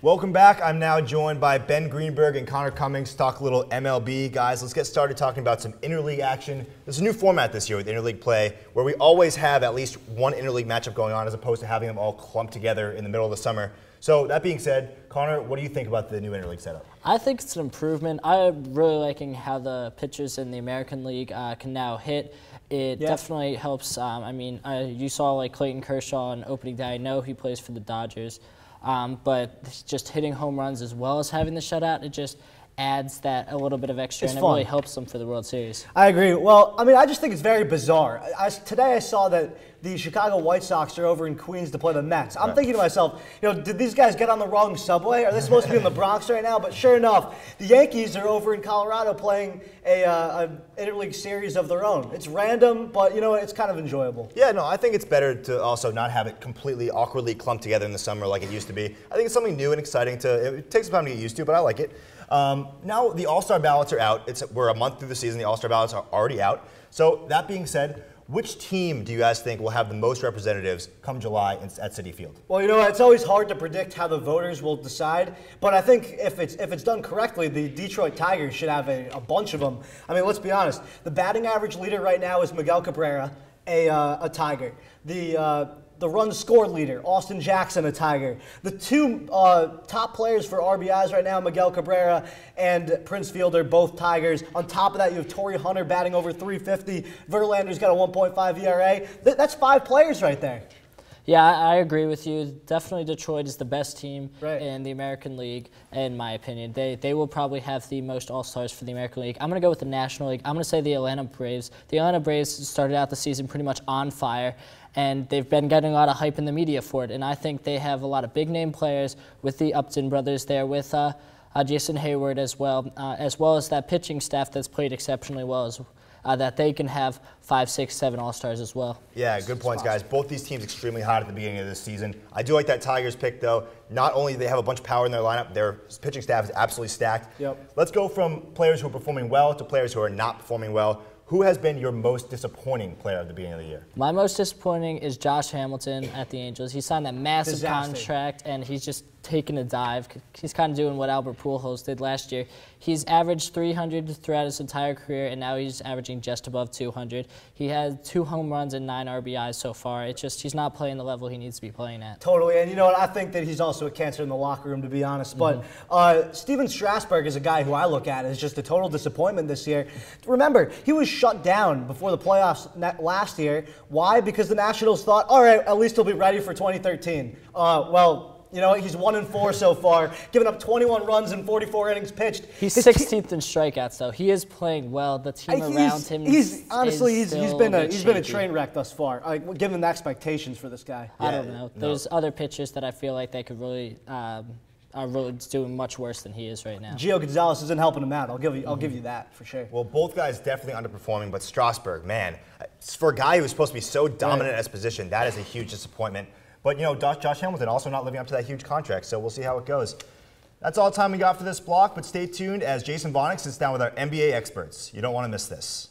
Welcome back. I'm now joined by Ben Greenberg and Connor Cummings to talk a little MLB. Guys, let's get started talking about some interleague action. There's a new format this year with interleague play where we always have at least one interleague matchup going on as opposed to having them all clumped together in the middle of the summer. So that being said, Connor, what do you think about the new interleague setup? I think it's an improvement. I'm really liking how the pitchers in the American League can now hit. It definitely helps. You saw like Clayton Kershaw on opening day. I know he plays for the Dodgers. But just hitting home runs as well as having the shutout, it just adds that a little bit of extra, and it really helps them for the World Series. I agree. Well, I just think it's very bizarre. Today I saw that the Chicago White Sox are over in Queens to play the Mets. I'm thinking to myself, did these guys get on the wrong subway? Are they supposed to be in the Bronx right now? But sure enough, the Yankees are over in Colorado playing a interleague series of their own. It's random, but it's kind of enjoyable. Yeah, no, I think it's better to also not have it completely awkwardly clumped together in the summer like it used to be. I think it's something new and exciting it takes some time to get used to, but I like it. Now the AllStar ballots are out. We're a month through the season. The AllStar ballots are already out. So that being said, which team do you guys think will have the most representatives come July at Citi Field? Well, it's always hard to predict how the voters will decide, but I think if it's done correctly, the Detroit Tigers should have a bunch of them. Let's be honest. The batting average leader right now is Miguel Cabrera, a Tiger. The run score leader, Austin Jackson, a Tiger. The two top players for RBIs right now, Miguel Cabrera and Prince Fielder, both Tigers. On top of that, you have Torrey Hunter batting over 350. Verlander's got a 1.5 ERA. That's 5 players right there. Yeah, I agree with you. Definitely Detroit is the best team in the American League, in my opinion. They will probably have the most All-Stars for the American League. I'm going to go with the National League. I'm going to say the Atlanta Braves. The Atlanta Braves started out the season pretty much on fire, and they've been getting a lot of hype in the media for it. And I think they have a lot of big-name players with the Upton brothers there, with Jason Hayward as well as that pitching staff that's played exceptionally well that they can have 5, 6, 7 All-Stars as well. Yeah, good points, guys. Both these teams extremely hot at the beginning of this season. I do like that Tigers pick, though. Not only do they have a bunch of power in their lineup, their pitching staff is absolutely stacked. Let's go from players who are performing well to players who are not performing well. Who has been your most disappointing player at the beginning of the year? My most disappointing is Josh Hamilton at the Angels. He signed that massive contract, and he's just taking a dive. He's kind of doing what Albert Pujols did last year. He's averaged 300 throughout his entire career, and now he's averaging just above 200. He had 2 home runs and 9 RBIs so far. It's just he's not playing the level he needs to be playing at. Totally, and I think that he's also a cancer in the locker room, to be honest. But Steven Strasburg is a guy who I look at as just a total disappointment this year. Remember, he was shut down before the playoffs last year. Why? Because the Nationals thought, all right, at least he'll be ready for 2013. He's 1-4 so far, giving up 21 runs in 44 innings pitched. He's 16th in strikeouts, though. He is playing well. The team around him he's been a train wreck thus far. Given the expectations for this guy. I don't know. There's other pitchers that I feel like they could really are really doing much worse than he is right now. Gio Gonzalez isn't helping him out. I'll give you that for sure. Well, both guys definitely underperforming, but Strasburg, man, for a guy who was supposed to be so dominant at his position, that is a huge disappointment. But, Josh Hamilton also not living up to that huge contract, so we'll see how it goes. That's all the time we got for this block, but stay tuned as Jason Vonnick sits down with our NBA experts. You don't want to miss this.